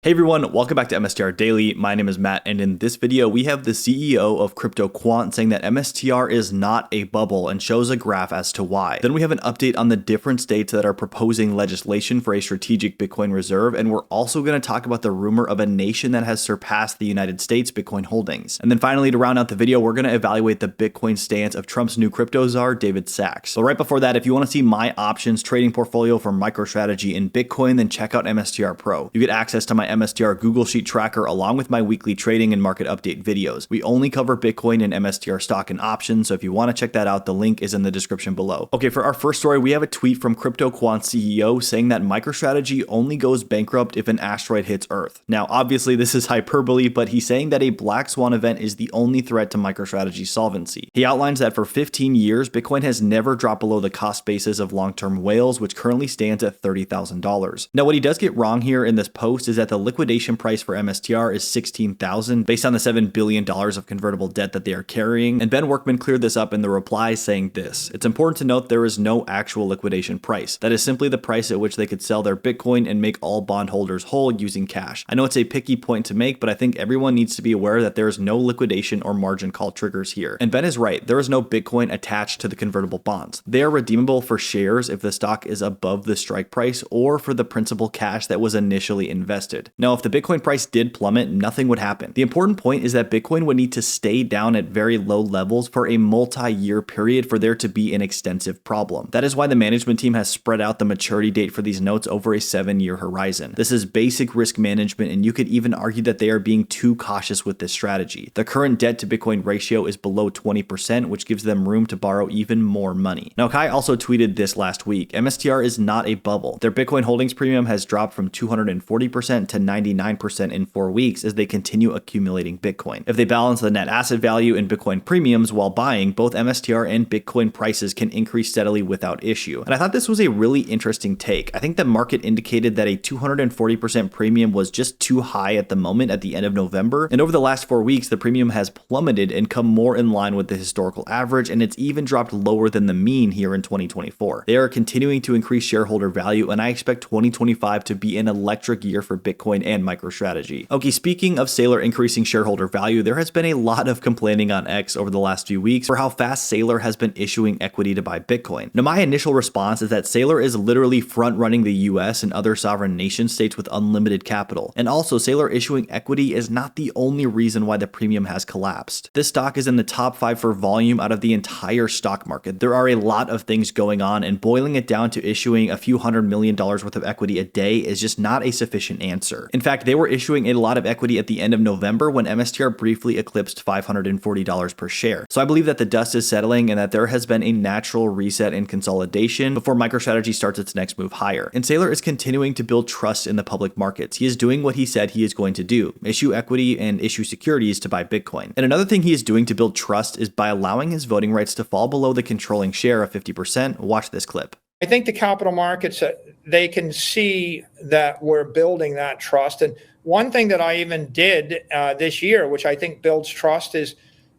Hey everyone, welcome back to MSTR Daily. My name is Matt, and in this video, we have the CEO of CryptoQuant saying that MSTR is not a bubble and shows a graph as to why. Then we have an update on the different states that are proposing legislation for a strategic Bitcoin reserve, and we're also going to talk about the rumor of a nation that has surpassed the United States Bitcoin holdings. And then finally, to round out the video, we're going to evaluate the Bitcoin stance of Trump's new crypto czar, David Sachs. So right before that, if you want to see my options trading portfolio for MicroStrategy in Bitcoin, then check out MSTR Pro. You get access to my MSTR Google Sheet tracker along with my weekly trading and market update videos. We only cover Bitcoin and MSTR stock and options, so if you want to check that out, the link is in the description below. Okay, for our first story, we have a tweet from CryptoQuant CEO saying that MicroStrategy only goes bankrupt if an asteroid hits Earth. Now, obviously, this is hyperbole, but he's saying that a black swan event is the only threat to MicroStrategy's solvency. He outlines that for 15 years, Bitcoin has never dropped below the cost basis of long-term whales, which currently stands at $30,000. Now, what he does get wrong here in this post is that the liquidation price for MSTR is $16,000 based on the $7 billion of convertible debt that they are carrying. And Ben Workman cleared this up in the reply saying this: "It's important to note there is no actual liquidation price. That is simply the price at which they could sell their Bitcoin and make all bondholders whole using cash. I know it's a picky point to make, but I think everyone needs to be aware that there is no liquidation or margin call triggers here." And Ben is right. There is no Bitcoin attached to the convertible bonds. They are redeemable for shares if the stock is above the strike price or for the principal cash that was initially invested. Now, if the Bitcoin price did plummet, nothing would happen. The important point is that Bitcoin would need to stay down at very low levels for a multi-year period for there to be an extensive problem. That is why the management team has spread out the maturity date for these notes over a 7-year horizon. This is basic risk management, and you could even argue that they are being too cautious with this strategy. The current debt to Bitcoin ratio is below 20%, which gives them room to borrow even more money. Now, Kai also tweeted this last week: "MSTR is not a bubble. Their Bitcoin holdings premium has dropped from 240% to 99% in 4 weeks as they continue accumulating Bitcoin. If they balance the net asset value and Bitcoin premiums while buying, both MSTR and Bitcoin prices can increase steadily without issue." And I thought this was a really interesting take. I think the market indicated that a 240% premium was just too high at the moment at the end of November, and over the last 4 weeks, the premium has plummeted and come more in line with the historical average, and it's even dropped lower than the mean here in 2024. They are continuing to increase shareholder value, and I expect 2025 to be an electric year for Bitcoin and MicroStrategy. Okay, speaking of Saylor increasing shareholder value, there has been a lot of complaining on X over the last few weeks for how fast Saylor has been issuing equity to buy Bitcoin. Now, my initial response is that Saylor is literally front-running the US and other sovereign nation states with unlimited capital. And also, Saylor issuing equity is not the only reason why the premium has collapsed. This stock is in the top 5 for volume out of the entire stock market. There are a lot of things going on, and boiling it down to issuing a few $100 million worth of equity a day is just not a sufficient answer. In fact, they were issuing a lot of equity at the end of November when MSTR briefly eclipsed $540 per share. So I believe that the dust is settling and that there has been a natural reset and consolidation before MicroStrategy starts its next move higher. And Saylor is continuing to build trust in the public markets. He is doing what he said he is going to do: issue equity and issue securities to buy Bitcoin. And another thing he is doing to build trust is by allowing his voting rights to fall below the controlling share of 50%. Watch this clip. I think the capital markets, they can see that we're building that trust. And one thing that I even did this year, which I think builds trust,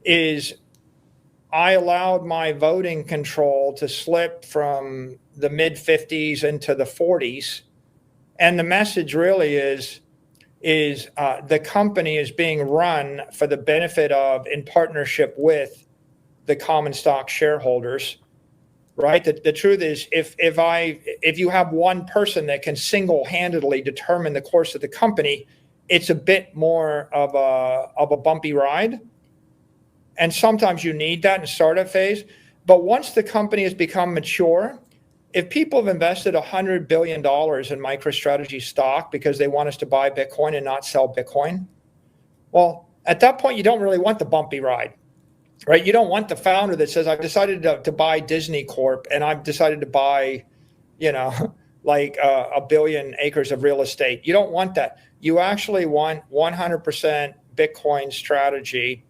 is I allowed my voting control to slip from the mid 50s into the 40s. And the message really is the company is being run for the benefit of, in partnership with, the common stock shareholders. Right. The truth is, if you have one person that can single-handedly determine the course of the company, it's a bit more of a bumpy ride. And sometimes you need that in startup phase. But once the company has become mature, if people have invested $100 billion in MicroStrategy stock because they want us to buy Bitcoin and not sell Bitcoin, well, at that point, you don't really want the bumpy ride. Right? You don't want the founder that says, "I've decided to buy Disney Corp and I've decided to buy, like a billion acres of real estate." You don't want that. You actually want 100% Bitcoin strategy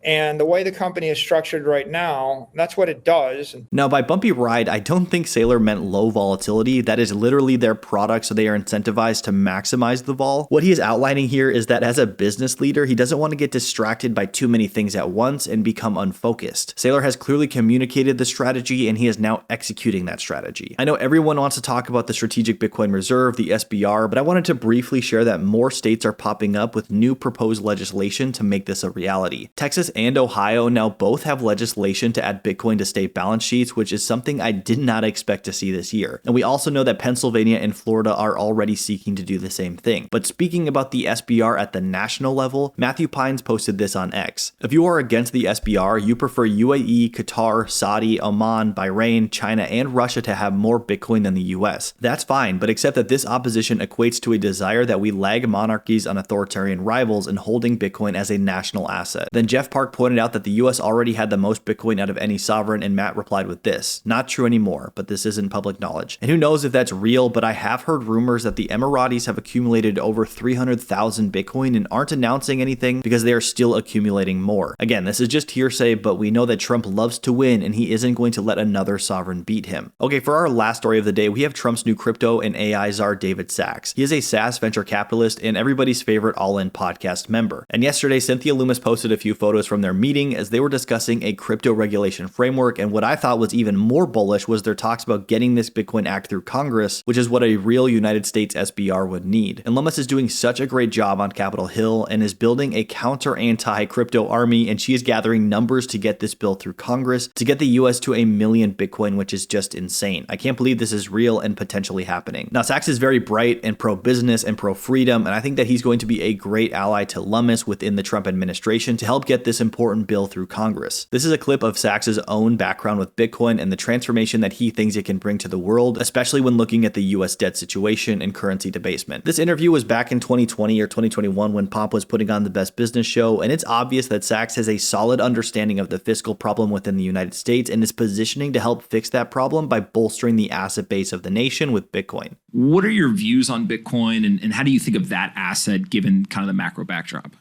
And the way the company is structured right now, that's what it does. Now, by bumpy ride, I don't think Saylor meant low volatility. That is literally their product, so they are incentivized to maximize the vol. What he is outlining here is that as a business leader, he doesn't want to get distracted by too many things at once and become unfocused. Saylor has clearly communicated the strategy, and he is now executing that strategy. I know everyone wants to talk about the Strategic Bitcoin Reserve, the SBR, but I wanted to briefly share that more states are popping up with new proposed legislation to make this a reality. Texas and Ohio now both have legislation to add Bitcoin to state balance sheets, which is something I did not expect to see this year. And we also know that Pennsylvania and Florida are already seeking to do the same thing. But speaking about the SBR at the national level, Matthew Pines posted this on X. If you are against the SBR, you prefer UAE, Qatar, Saudi, Oman, Bahrain, China, and Russia to have more Bitcoin than the US. That's fine, but accept that this opposition equates to a desire that we lag monarchies and authoritarian rivals in holding Bitcoin as a national asset. Then Jeff Park pointed out that the US already had the most Bitcoin out of any sovereign, and Matt replied with this: not true anymore, but this isn't public knowledge. And who knows if that's real, but I have heard rumors that the Emiratis have accumulated over 300,000 Bitcoin and aren't announcing anything because they are still accumulating more. Again, this is just hearsay, but we know that Trump loves to win and he isn't going to let another sovereign beat him. Okay, for our last story of the day, we have Trump's new crypto and AI czar David Sachs. He is a SaaS venture capitalist and everybody's favorite All-In podcast member. And yesterday, Cynthia Loomis posted a few photos from their meeting as they were discussing a crypto regulation framework, and what I thought was even more bullish was their talks about getting this Bitcoin Act through Congress, which is what a real United States SBR would need. And Loomis is doing such a great job on Capitol Hill and is building a counter anti-crypto army, and she is gathering numbers to get this bill through Congress to get the US to 1 million Bitcoin, which is just insane. I can't believe this is real and potentially happening. Now, Sachs is very bright and pro-business and pro-freedom, and I think that he's going to be a great ally to Loomis within the Trump administration to help get this important bill through Congress. This is a clip of Sachs's own background with Bitcoin and the transformation that he thinks it can bring to the world, especially when looking at the US debt situation and currency debasement. This interview was back in 2020 or 2021 when Pomp was putting on the Best Business Show, and it's obvious that Sachs has a solid understanding of the fiscal problem within the United States and is positioning to help fix that problem by bolstering the asset base of the nation with Bitcoin. What are your views on Bitcoin, and how do you think of that asset given kind of the macro backdrop?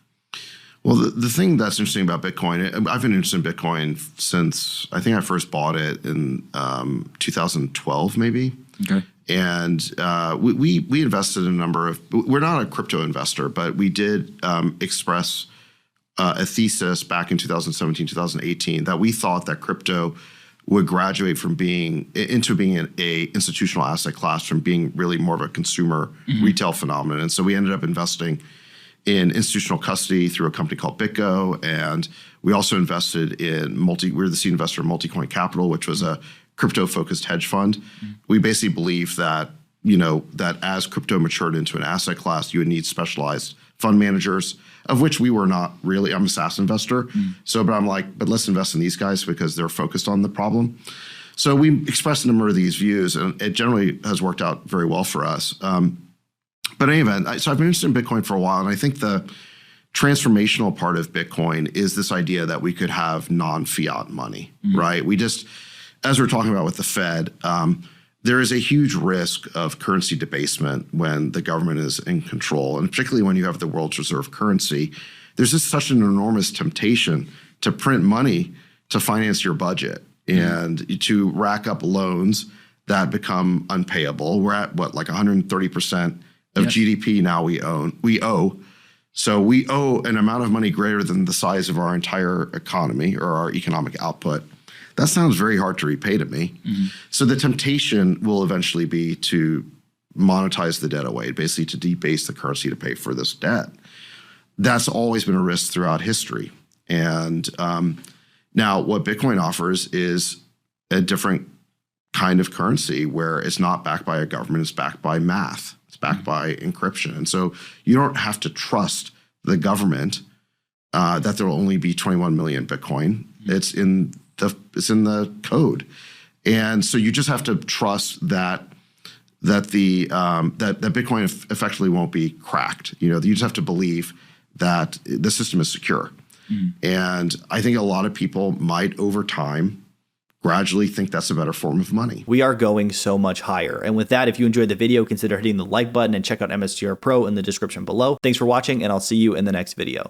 Well, the thing that's interesting about Bitcoin, I've been interested in Bitcoin since I think I first bought it in 2012, maybe. Okay. And we invested in a number of, we're not a crypto investor, but we did express a thesis back in 2017, 2018, that we thought that crypto would graduate from being an institutional asset class from being really more of a consumer retail phenomenon. And so we ended up investing in institutional custody through a company called BitGo, and we also invested in we were the seed investor in Multicoin Capital, which was a crypto-focused hedge fund. We basically believe that that as crypto matured into an asset class, you would need specialized fund managers, of which we were not really. I'm a SaaS investor, but I'm like, but let's invest in these guys because they're focused on the problem. So we expressed a number of these views, and it generally has worked out very well for us. But in any event, so I've been interested in Bitcoin for a while, and I think the transformational part of Bitcoin is this idea that we could have non-fiat money, right? We just, as we're talking about with the Fed, there is a huge risk of currency debasement when the government is in control, and particularly when you have the world's reserve currency. There's just such an enormous temptation to print money to finance your budget and to rack up loans that become unpayable. We're at what, like 130% of GDP now we owe. So we owe an amount of money greater than the size of our entire economy or our economic output. That sounds very hard to repay to me. So the temptation will eventually be to monetize the debt away, basically to debase the currency to pay for this debt. That's always been a risk throughout history. And now what Bitcoin offers is a different kind of currency where it's not backed by a government, it's backed by math. It's backed by encryption. And so you don't have to trust the government that there will only be 21 million Bitcoin. It's in the code. And so you just have to trust that Bitcoin effectively won't be cracked. You just have to believe that the system is secure. And I think a lot of people might over time gradually think that's a better form of money. We are going so much higher. And with that, if you enjoyed the video, consider hitting the like button and check out MSTR Pro in the description below. Thanks for watching, and I'll see you in the next video.